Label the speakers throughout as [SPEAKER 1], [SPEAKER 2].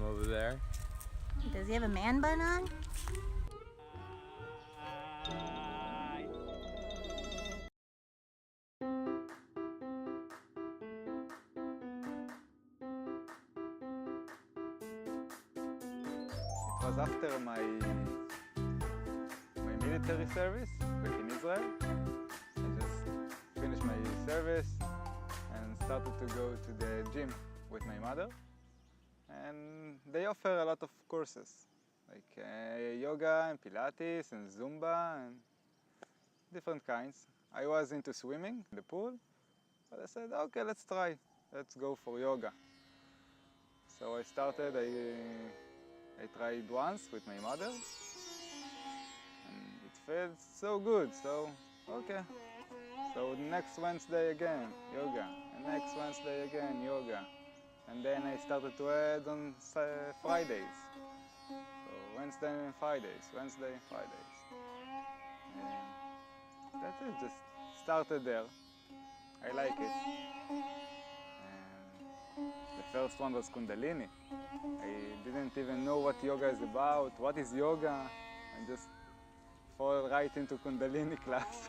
[SPEAKER 1] over there.
[SPEAKER 2] Does he have a man bun on?
[SPEAKER 3] It was after my military service back in Israel. I just finished my service and started to go to the gym with my mother. And they offer a lot of courses, like yoga and Pilates and Zumba and different kinds. I was into swimming in the pool, but I said, okay, let's try. Let's go for yoga. So I started, I tried once with my mother, and it felt so good, so okay. So next Wednesday again, yoga, and next Wednesday again, yoga. And then I started to add on Fridays. So Wednesday and Fridays, Wednesday and Fridays. And that's it, just started there. I like it. And the first one was Kundalini. I didn't even know what yoga is about, what is yoga, and just fall right into Kundalini class.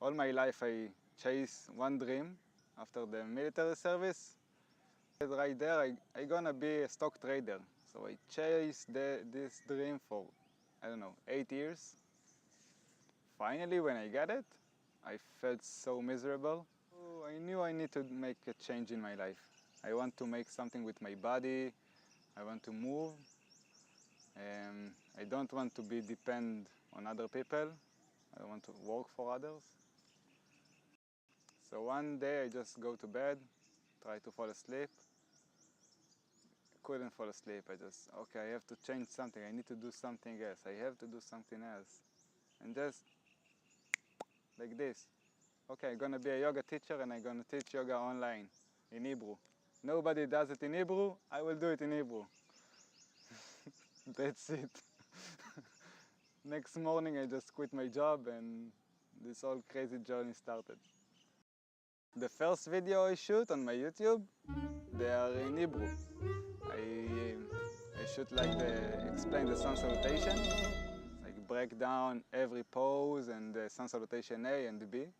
[SPEAKER 3] All my life I chased one dream after the military service. Right there, I gonna be a stock trader. So I chased this dream for, I don't know, 8 years. Finally, when I got it, I felt so miserable. I knew I need to make a change in my life. I want to make something with my body. I want to move. I don't want to be dependent on other people. I want to work for others. So one day I just go to bed, try to fall asleep. Couldn't fall asleep. I just, okay, I have to change something. I need to do something else. I have to do something else. And just like this. Okay, I'm gonna be a yoga teacher and I'm gonna teach yoga online in Hebrew. Nobody does it in Hebrew, I will do it in Hebrew. That's it. Next morning I just quit my job and this whole crazy journey started. The first video I shoot on my YouTube, they are in Hebrew. I shoot like explain the sun salutation, like break down every pose and the sun salutation A and B.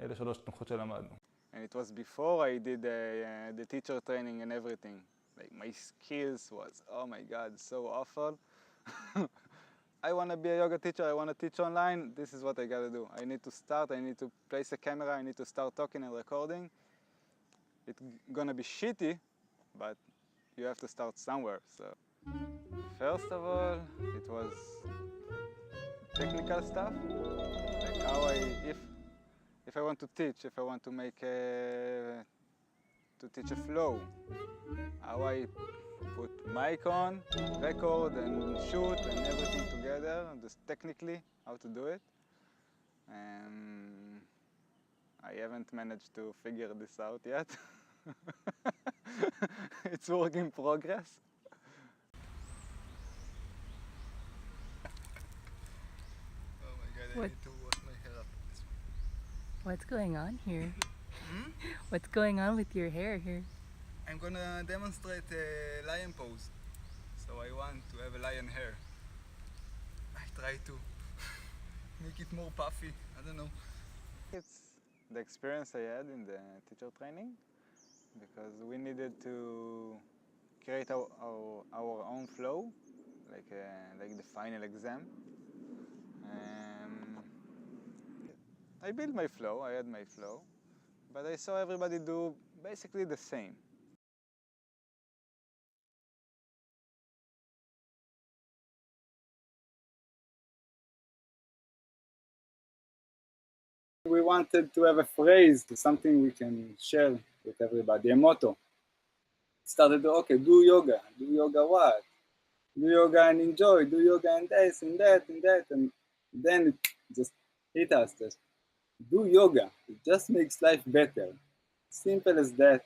[SPEAKER 4] אלה שלוש תנוחות שלמדנו.
[SPEAKER 3] And it was before I did the teacher training and everything. Like my skills was, oh my God, so awful. I want to be a yoga teacher, I want to teach online, this is what I gotta do. I need to start, I need to place a camera, I need to start talking and recording. It's gonna be shitty, but you have to start somewhere. So first of all, it was technical stuff, like how if I want to teach, if I want to make to teach a flow, how I put mic on, record and shoot and everything together, just technically how to do it. I haven't managed to figure this out yet. It's work in progress. Oh my God, I need to wash my hair up this way.
[SPEAKER 2] What's going on here? What's going on with your hair here?
[SPEAKER 3] I'm gonna demonstrate a lion pose. So I want to have a lion hair. I try to make it more puffy, I don't know. It's the experience I had in the teacher training because we needed to create our own flow, like the final exam. I built my flow, I had my flow, but I saw everybody do basically the same. We wanted to have a phrase, something we can share with everybody, a motto. Started to, okay, do yoga what? Do yoga and enjoy, do yoga and this and that and that, and then it just hit us, just do yoga, it just makes life better. Simple as that.